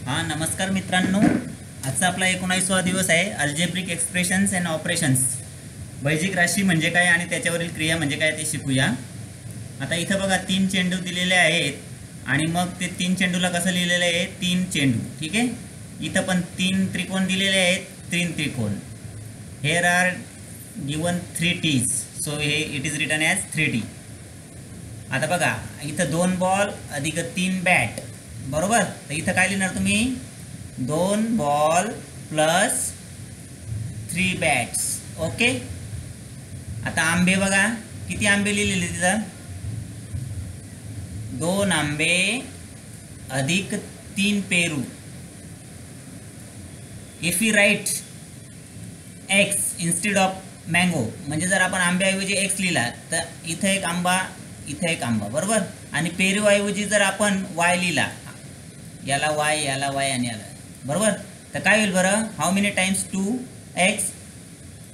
हा नमस्कार मित्रांनो, आजचा आपला 19वा दिवस आहे. Algebraic expressions and operations. बैजिक राशी म्हणजे काय आणि त्याच्यावरील क्रिया म्हणजे काय ते शिकूया. आता इथं बघा 3 चेंडू दिलेले आहेत आणि मग ते 3 चेंडूला कसं लिहिलेलं आहे, 3 चेंडू. ठीक आहे. इथं पण 3 त्रिकोण दिलेले आहेत, 3 त्रिकोण. Here are given 3 T's, so हे it is written as 3T. आता बघा इथं 2 बॉल अधिक 3 बॅट, बरोबर. तर इथं काय लिहिणार तुम्ही, 2 बॉल प्लस 3 बॅट्स. ओके. आता आंबे बघा, किती आंबे लिहिलेले तिथं, 2 आंबे अधिक 3 पेरू. If you write X instead of mango, म्हणजे जर आपण आंब्याऐवजी एक्स लिहिला तर इथं एक आंबा, इथं एक आंबा, बरोबर. आणि पेरूऐवजी जर आपण वाय लिहिला, याला वाय, याला वाय आणि याला, बरोबर. तर काय होईल बरं, how many times 2x,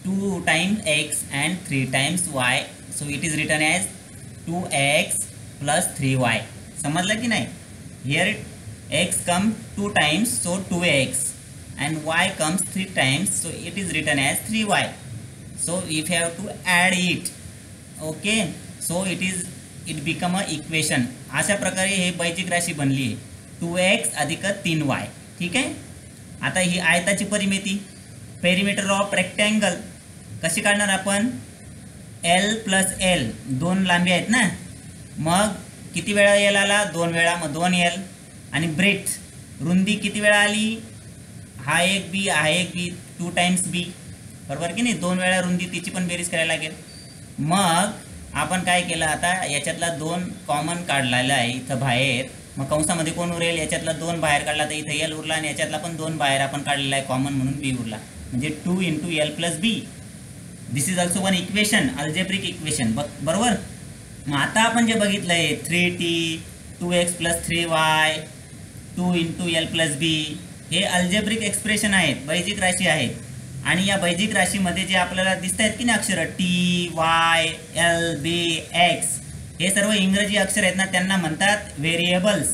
2 times x and 3 times y. So it is written as 2x plus 3y. समजलं की नाही. Here x come 2 times, so 2x, and y comes 3 times, so it is written as 3y. So if you have to add it, okay, so it become a equation. अशा प्रकारे हे बैजिक राशी बनली आहे, 2x अधिक 3y. ठीक आहे. आता ही आयताची परिमिती, पेरिमीटर ऑफ रेक्टँगल कशी काढणार आपण, l प्लस l, 2 लांबी आहेत ना, मग किती वेळा l आला, 2 वेळा, मग 2l. आणि ब्रेथ, रुंदी किती वेळा आली, हा एक बी, हा एक बी, 2 टाइम्स बी, बरोबर की नाही. 2 वेळा रुंदी, तिची पण बेरीज करायला लागेल. मग आपण काय केलं, आता याच्यातला 2 कॉमन काढलेला आहे इथं बाहेर, मग कंसामध्ये कोण उरेल, याच्यातला 2 बाहेर काढला तर इथं एल उरला, आणि याच्यातला पण 2 बाहेर आपण काढलेला आहे कॉमन म्हणून बी उरला, म्हणजे 2 × l plus B. This is also one equation, algebraic equation, बरोबर. मग आता आपण जे बघितलं आहे 3t, 2x plus 3y, 2 × l plus बी, हे अल्जेब्रिक एक्सप्रेशन आहेत, बैजिक राशी आहेत. आणि या बैजिक राशीमध्ये जे आपल्याला दिसत आहेत की नाही अक्षरं, टी, वाय, एल, बी, एक्स, हे सर्व इंग्रजी अक्षर आहेत ना, त्यांना म्हणतात व्हेरिएबल्स,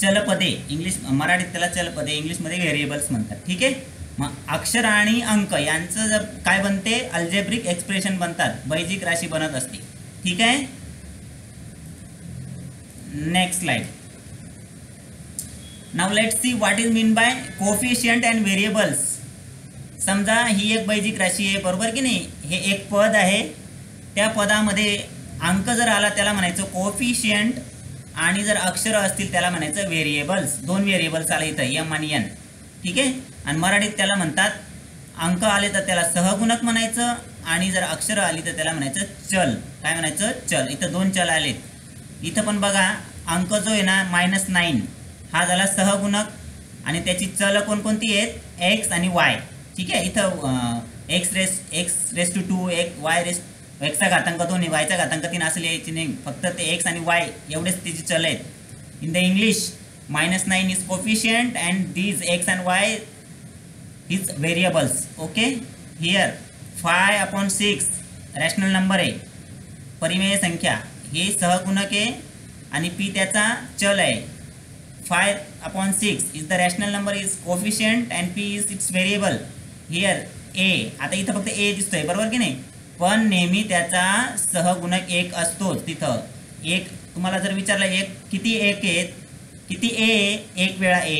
चलपदे. मराठीत त्याला चलपदे, इंग्लिशमध्ये व्हेरिएबल्स म्हणतात. ठीक आहे. मग अक्षर आणि अंक यांचं जर काय बनते, अल्जेब्रिक एक्सप्रेशन बनतात, बैजिक राशी बनत असते. ठीक आहे. Next slide. Now let's see what is mean bye coefficient and variables. समजा ही एक बैजिक राशी आहे, बरोबर की नाही. हे एक पद आहे, त्या पदामध्ये अंक जर आला त्याला म्हणायचं कोफिशियंट, आणि जर अक्षर असतील त्याला म्हणायचं व्हेरिएबल्स. 2 व्हेरिएबल्स आले इथं, एम आणि एन. ठीक आहे. आणि मराठीत त्याला म्हणतात, अंक आले तर त्याला सहगुणक म्हणायचं, आणि जर अक्षर आली तर त्याला म्हणायचं चल. काय म्हणायचं, चल. इथं 2 चल आलेत. इथं पण बघा अंक जो आहे ना, -9, हा झाला सहगुणक, आणि त्याची चल कोणकोणती आहेत, एक्स आणि वाय. ठीक आहे. इथं एक्स रेस टू 2, एक्सचा घातांक 2, वायचा घातांक 3 असं लिहायची नाही, फक्त ते एक्स आणि वाय एवढेच त्याची चल आहेत. In the English -9 is coefficient and these x and Y is variables. Okay. Here 5/6 rational number आहे, परिमेय संख्या, हे सहगुणक आहे आणि पी त्याचा चल आहे. 5/6 is the rational number, is coefficient and p is its variable. Here a, आता इथं फक्त a दिसतोय, बरोबर की नाही, पण नेहमी त्याचा सहगुणक 1 असतोच. तिथं 1 तुम्हाला जर विचारला, किती 1 आहेत, किती a, 1 वेळा a,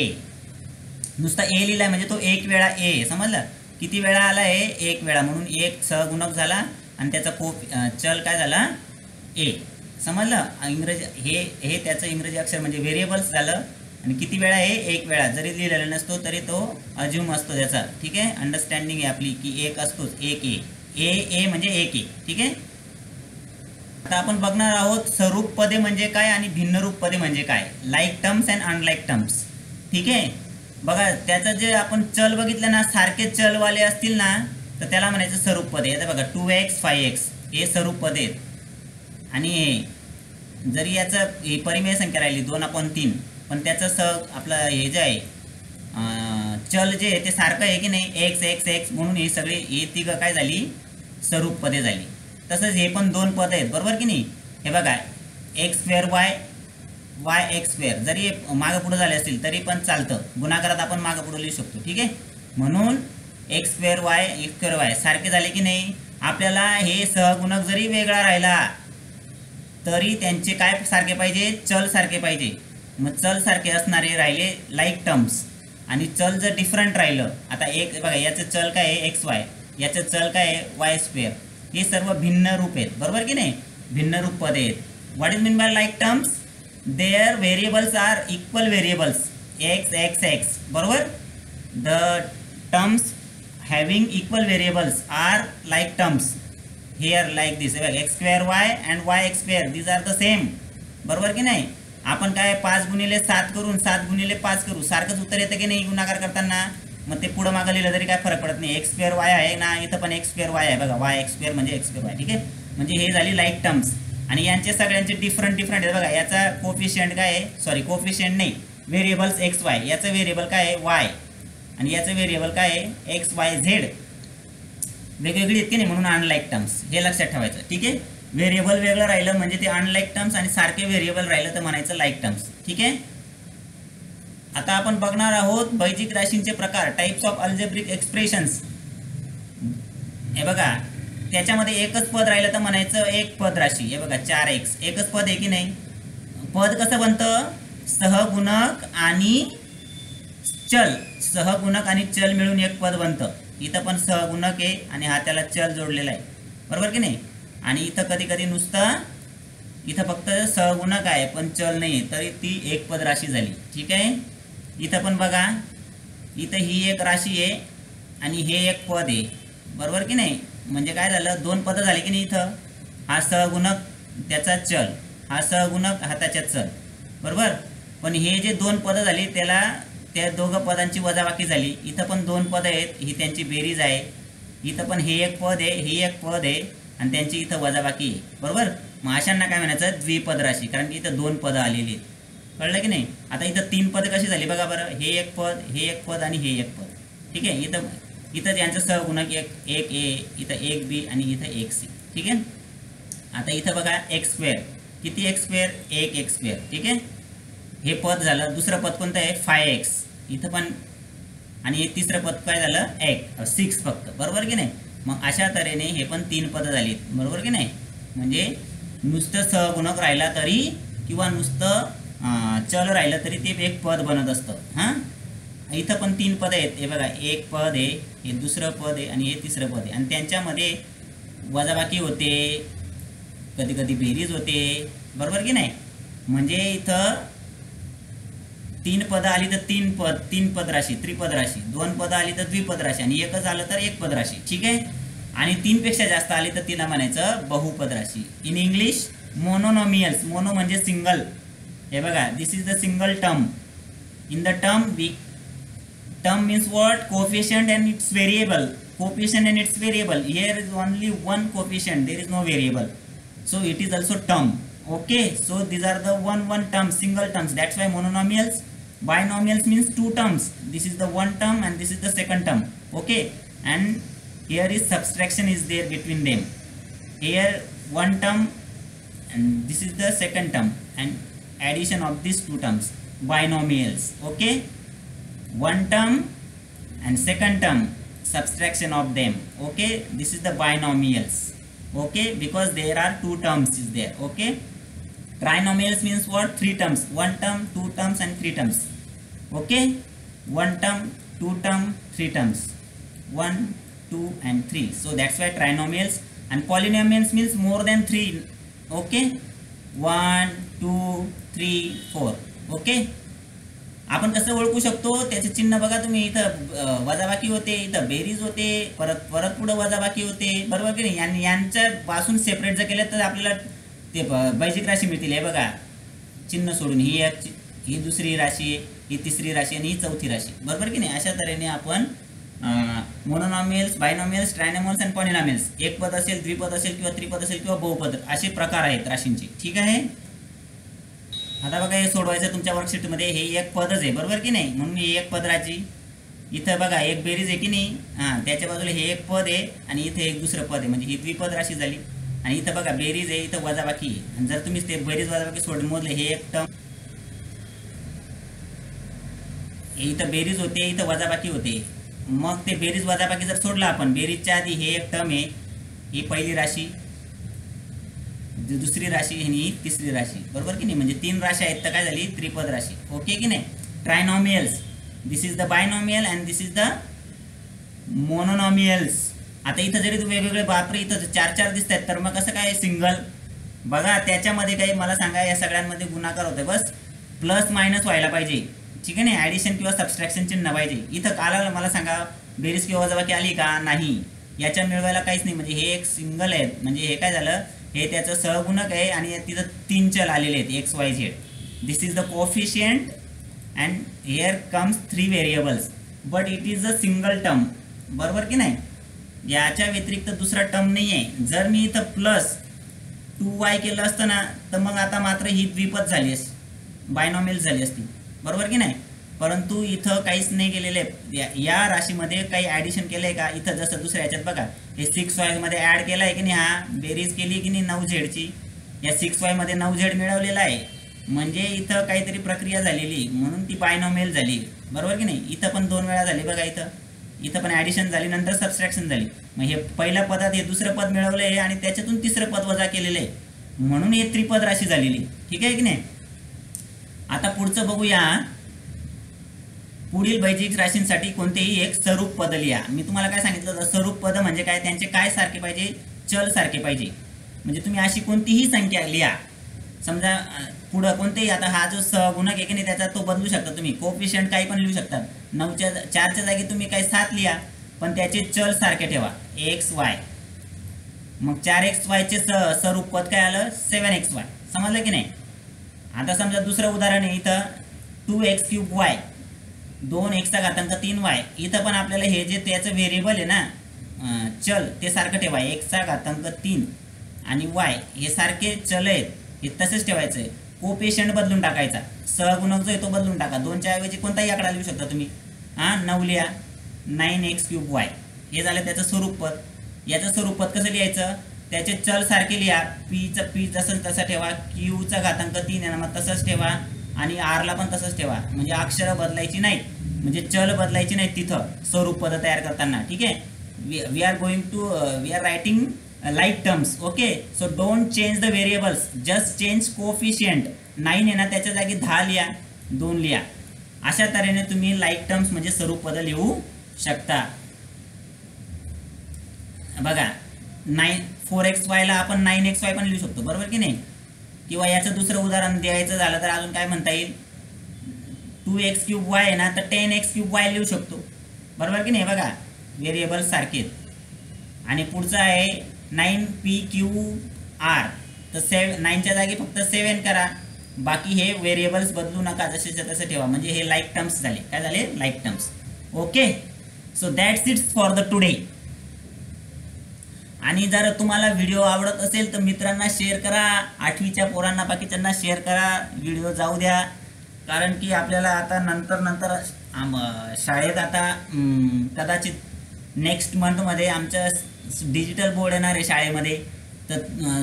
नुसता a लिहिलाय म्हणजे तो 1 वेळा a. समजलं. किती वेळा आला आहे, 1 वेळा, म्हणून 1 सहगुणक झाला आणि त्याचा चल काय झाला, a. समजलं. इंग्रजी हे त्याचं इंग्रजी अक्षर म्हणजे व्हेरिएबल्स झालं. आणि किती वेळा आहे, 1 वेळा. जरी लिहिलेला नसतो तरी तो अज्युम असतो त्याचा. ठीक आहे. अंडरस्टँडिंग आहे आपली की 1 असतोच, 1 a म्हणजे 1 a. ठीक आहे. आता आपण बघणार आहोत स्वरूप पदे म्हणजे काय आणि भिन्न रूप पदे म्हणजे काय, like terms and unlike terms. ठीक आहे. बघा त्याचं जे आपण चल बघितलं ना, सारखे चलवाले असतील ना तर त्याला म्हणायचं स्वरूप पदे. आता बघा 2x 5x हे स्वरूप पदे आहेत. आणि हे जरी याचं ही परिमेय संख्या राहिली 2/3, पण त्याचं आपलं हे जे आहे चल जे आहे ते सारखं आहे की नाही, x म्हणून ही सगळी ही तिघं काय झाली, स्वरूप पदे झाली. तसंच हे पण 2 पद आहेत, बरोबर की नाही. हे बघा x² y Y x square, जरी मागं पुढं झाले असतील तरी पण चालतं, गुणाकारात आपण मागं पुढं लिहू शकतो. ठीक आहे, म्हणून एक्स स्क्वेअर वाय सारखे झाले की नाही. आपल्याला हे सहगुणक जरी वेगळा राहिला तरी त्यांचे काय सारखे पाहिजे, चल सारखे पाहिजे. मग चल सारखे असणारे राहिले लाईक टर्म्स, आणि चल जर डिफरंट राहिलं, आता एक बघा याचं चल काय आहे एक्स वाय, याचं चल काय आहे वाय स्क्वेअर, हे सर्व भिन्न रूप आहेत, बरोबर की नाही, भिन्न रूप पदे आहेत. What is mean by like terms, there variables are equal variables, X X X, बरोबर. The terms having equal variables are like terms here like this, x square y and y x square, these are the same, बरोबर की नाही. आपण काय 5 गुणिले 7 करून 7 गुणिले 5 करू, सारखंच उत्तर येतं की नाही गुणाकार करताना. मग ते पुढं मागं लिहिलं तरी काय फरक पडत नाही. एक्स स्क्वेअर वाय आहे ना, इथं पण एक्स स्क्वेअर वाय आहे बघा, वाय एक्स स्क्वेअर म्हणजे एक्स स्क्वेअर वाय. ठीक आहे, म्हणजे हे झाली लाईक टर्म्स, आणि यांचे सगळ्यांचे डिफरंट आहे बघा. याचा कोफिशियंट काय आहे, सॉरी कोफिशियंट नाही, व्हेरिएबल्स एक्स वाय, याचं व्हेरिएबल काय आहे वाय, आणि याचं व्हेरिएबल काय आहे एक्स वाय झेड, वेगवेगळी आहेत की नाही, म्हणून अनलाईक टर्म्स, हे लक्षात ठेवायचं. ठीक आहे, व्हेरिएबल वेगळं राहिलं म्हणजे ते अनलाईक टर्म्स, आणि सारखे व्हेरिएबल राहिलं तर म्हणायचं लाईक टर्म्स. ठीक आहे, आता आपण बघणार आहोत बैजिक राशींचे प्रकार, टाइप्स ऑफ अल्जेब्रिक एक्सप्रेशन्स. हे बघा, त्याच्यामध्ये एकच पद राहिलं तर म्हणायचं एक पद राशी. हे बघा 4x, एकच पद आहे की नाही. पद कसं बनतं, सहगुणक आणि चल, सहगुणक आणि चल मिळून एक पद बनतं. इथं पण सहगुणक आहे आणि हा त्याला चल जोडलेला आहे, बरोबर की नाही. आणि इथं कधी कधी नुसतं इथं फक्त सहगुणक आहे पण चल नाही, तरी ती एक पद राशी झाली. ठीक आहे, इथं पण बघा, इथं ही एक राशी आहे आणि हे एक पद आहे, बरोबर की नाही. म्हणजे काय झालं, दोन पदं झाली की नाही. इथं हा सहगुणक त्याचा चल, हा सहगुणक हा त्याचा चल, बरोबर. पण हे जे दोन पदं झाली त्याला त्या दोघं पदांची वजाबाकी झाली. इथं पण दोन पदं आहेत, ही त्यांची बेरीज आहे. इथं पण हे एक पद आहे, हे एक पद आहे, आणि त्यांची इथं वजाबाकी आहे, बरोबर. मग अशांना काय म्हणायचं, द्विपद राशी, कारण की इथं दोन पदं आलेली आहेत, कळलं की नाही. आता इथं तीन पदं कशी झाली बघा बरं, हे एक पद, हे एक पद आणि हे एक पद. ठीक आहे, इथं यांचं सहगुणक एक ए, इथं एक बी आणि इथं एक सी. ठीक आहे, आता इथं बघा एक्स स्क्वेअर, किती एक्स स्क्वेअर, एक एक्स स्क्वेअर. ठीक आहे, हे पद झालं. दुसरं पद कोणतं आहे 5x, इथं पण, आणि हे तिसरं पद काय झालं 6 फक्त, बरोबर की नाही. मग अशा तऱ्हेने हे पण तीन पदं झालीत, बरोबर की नाही. म्हणजे नुसतं सहगुणक राहिला तरी किंवा नुसतं चल राहिलं तरी ते एक पद बनत असतं. हां, इथं पण तीन पदं आहेत. हे बघा, एक पद आहे, हे दुसरं पद आहे आणि हे तिसरं पद आहे, आणि त्यांच्यामध्ये वजाबाकी होते, कधी कधी बेरीज होते, बरोबर की नाही. म्हणजे इथं तीन पदं आली तर तीन पद राशी, त्रिपद राशी. दोन पदं आली तर द्विपद राशी, आणि एकच आलं तर एक पद राशी. ठीक आहे, आणि तीनपेक्षा जास्त आली तर तिला म्हणायचं बहुपद राशी. इन इंग्लिश मोनोनॉमियल्स, मोनो म्हणजे सिंगल. हे बघा, this is the single term. In the term means what, coefficient and its variable. Coefficient and its variable. Here is only one coefficient, there is no variable, so it is also term. Okay, so these are the one terms, single terms. That's why monomials. Binomials means two terms. This is the one term and this is the second term. Okay, and here is subtraction is there between them. Here one term and this is the second term, and addition of these two terms, binomials. Okay, one term and second term, subtraction of them. Okay, this is the binomials. Okay, because there are two terms is there. Okay, trinomials means what, three terms, one term, two terms and three terms. Okay, one term, two term, three terms, 1 2 and 3. So that's why trinomials. And polynomials means more than 3. Okay, 1 2 3 4. Okay, आपण कसं ओळखू शकतो, त्याचे चिन्ह बघा तुम्ही. इथं वजाबाकी होते, इथं बेरीज होते, परत पुढे वजाबाकी होते, बरोबर की नाही. आणि यांच्या पासून सेपरेट जर केलं तर आपल्याला ते बैजिक राशी मिळतील. हे बघा, चिन्ह सोडून ही दुसरी राशी, ही तिसरी राशी आणि ही चौथी राशी, बरोबर की नाही. अशा तऱ्हेने आपण मोनोनॉमियल्स, बायनॉमियल्स, ट्रायनॉमियल्स आणि पॉलिनॉमियल्स, एक पद असेल, द्विपद असेल किंवा त्रिपद असेल किंवा बहुपद, असे प्रकार आहेत राशींचे. ठीक आहे, आता बघा, हे सोडवायचं तुमच्या वर्कशीटमध्ये. हे एक पदच आहे, बरोबर की नाही, म्हणून ही एक पद राशी. इथं बघा एक बेरीज आहे की नाही, हां, त्याच्या बाजूला हे एक पद आहे आणि इथे एक दुसरं पद आहे, म्हणजे ही द्विपद राशी झाली. आणि इथं बघा बेरीज आहे, इथं वजाबाकी आहे. आणि जर तुम्ही ते बेरीज वजाबाकी सोडून मोजले, हे एक टर्म हे इथं बेरीज होते, इथं वजाबाकी होते. मग ते बेरीज वजाबाकी जर सोडलं आपण, बेरीजच्या आधी हे एक टर्म आहे, ही पहिली राशी, दुसरी राशी आणि तिसरी राशी, बरोबर की नाही. म्हणजे 3 राशी आहेत तर काय झाली, त्रिपद राशी. ओके की नाही. Trinomials, this is the binomial and this is the monomials. आता इथं जरी वेगवेगळे बापरे इथं 4 दिसत आहेत, तर मग कसं काय सिंगल. बघा त्याच्यामध्ये काही मला सांगा, या सगळ्यांमध्ये गुणाकार होतोय, बस प्लस मायनस व्हायला पाहिजे, ठीक आहे ना. ॲडिशन किंवा सबस्ट्रॅक्शन चिन्ह पाहिजे. इथं काला मला सांगा बेरीज किंवा वजाबाकी आली का, नाही. याच्या मिळवायला काहीच नाही. म्हणजे हे एक सिंगल आहे, म्हणजे हे काय झालं, हे त्याचं सहगुणक आहे आणि तिथं 3 चल आलेले आहेत x Y Z. This is the coefficient and here comes 3 variables, but it is a single term, बरोबर की नाही. याच्या व्यतिरिक्त दुसरा टर्म नाही आहे. जर मी इथं प्लस 2y केलं असतं ना, तर मग आता मात्र ही द्विपद झाली असती, बायनॉमियल झाली असती, बरोबर की नाही. परंतु इथं काहीच नाही केलेलं आहे. या राशीमध्ये काही ॲडिशन केलं आहे का, इथं जसं दुसऱ्या ह्याच्यात बघा, हे 6y मध्ये ॲड केलं आहे की नाही, हा बेरीज केली की नाही 9z ची, या 6y मध्ये 9z मिळवलेला आहे. म्हणजे इथं काहीतरी प्रक्रिया झालेली, म्हणून ती बायनॉमियल झाली, बरोबर की नाही. इथं पण 2 वेळा झाली बघा, इथं पण ॲडिशन झाली, नंतर सबस्ट्रॅक्शन झाली. मग हे पहिल्या पदात हे दुसरं पद मिळवलं आहे आणि त्याच्यातून तिसरं पद वजा केलेलं आहे, म्हणून हे त्रिपद राशी झालेली, ठीक आहे की नाही. आता पुढचं बघूया. पुढील बैजिक राशींसाठी कोणतेही एक स्वरूप पद लिहा. मी तुम्हाला काय सांगितलं होतं, स्वरूप पद म्हणजे काय, त्यांचे काय सारखे पाहिजे, चल सारखे पाहिजे. म्हणजे तुम्ही अशी कोणतीही संख्या लिहा, समजा पुढं कोणतेही, आता हा जो सहगुणक आहे की नाही त्याचा तो बदलू शकता तुम्ही, कोफिशियंट काही पण लिहू शकतात. 4च्या जागी तुम्ही काही 7 लिहा, पण त्याचे चल सारखे ठेवा, एक्स वाय. मग 4xy चे स्वरूप पद काय आलं, 7xy, समजलं की नाही. आता समजा दुसरं उदाहरण आहे, इथं 2x3y, 2x3y. इथं पण आपल्याला हे जे त्याचं व्हेरिएबल आहे ना, चल, ते सारखं ठेवा, x3 आणि y हे सारखे चल आहेत, हे तसेच ठेवायचं आहे. कोफिशियंट बदलून टाकायचा, सहगुणक जो आहे तो बदलून टाका. 2च्या ऐवजी कोणताही आकडा लिहू शकता तुम्ही. 9 लिहा, 9x3y. हे झालं त्याचं स्वरूप पद. याचं स्वरूप पद कसं लिहायचं, त्याचे चल सारखे लिहा. p जसं तसं ठेवा, q3 आहे ना, मग तसंच ठेवा, आणि r ला पण तसंच ठेवा. म्हणजे अक्षरं बदलायची नाहीत, म्हणजे चल बदलायची नाहीत तिथं स्वरूप पद तयार करताना, ठीक आहे. We are writing like terms, okay, so don't change the variables, just change coefficient. 9 आहे ना, त्याच्या जागी 10 लिहा, 2 लिहा. अशा तऱ्हेने तुम्ही like terms म्हणजे स्वरूप पद लिहू शकता. बघा 4xy ला आपण 9xy पण लिहू शकतो, बरोबर की नाही. किंवा याचं दुसरं उदाहरण द्यायचं झालं तर अजून काय म्हणता येईल, 2x3y आहे ना, तर 10x3y लिहू शकतो, बरोबर की नाही. बघा व्हेरिएबल सारखे. आणि पुढचं आहे 9pqr, तर 9च्या जागी फक्त 7 करा, बाकी हे व्हेरिएबल्स बदलू नका, जसे तसे ठेवा. म्हणजे हे लाईक टर्म्स झाले, काय झाले, like terms. Okay, so that's it's for the today. आणि जर तुम्हाला व्हिडिओ आवडत असेल तर मित्रांना शेअर करा, 8वीच्या पोरांना बाकीच्यांना शेअर करा, व्हिडिओ जाऊ द्या. कारण की आपल्याला आता नंतर शाळेत आता कदाचित नेक्स्ट मंथमध्ये आमच्या डिजिटल बोर्ड येणार आहे शाळेमध्ये. तर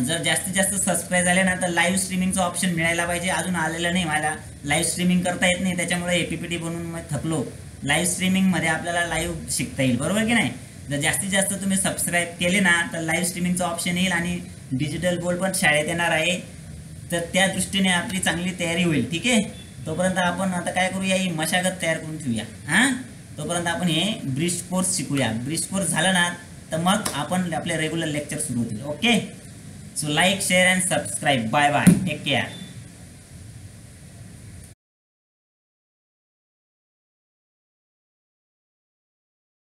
जर जास्तीत जास्त सबस्क्राईब झाले ना, तर लाईव्ह स्ट्रीमिंगचं ऑप्शन मिळायला पाहिजे. अजून आलेलं नाही, मला लाईव्ह स्ट्रीमिंग करता येत नाही, त्याच्यामुळे PPT बनवून मग थकलो. लाईव्ह स्ट्रीमिंगमध्ये आपल्याला लाईव्ह शिकता येईल, बरोबर की नाही. जर जास्तीत जास्त तुम्ही सबस्क्राईब केले ना, तर लाईव्ह स्ट्रीमिंगचं ऑप्शन येईल आणि डिजिटल बोर्ड पण शाळेत येणार आहे. तर त्या दृष्टीने आपली चांगली तयारी होईल, ठीक आहे. तोपर्यंत आपण आता काय करूया, ही मशागत तयार करून ठेवूया. हां, तोपर्यंत आपण हे ब्रिज कोर्स शिकूया. ब्रिज कोर्स झालं ना, तर मग आपण आपले रेग्युलर लेक्चर सुरू होतील. Okay, so like, share and subscribe. Bye bye, take care.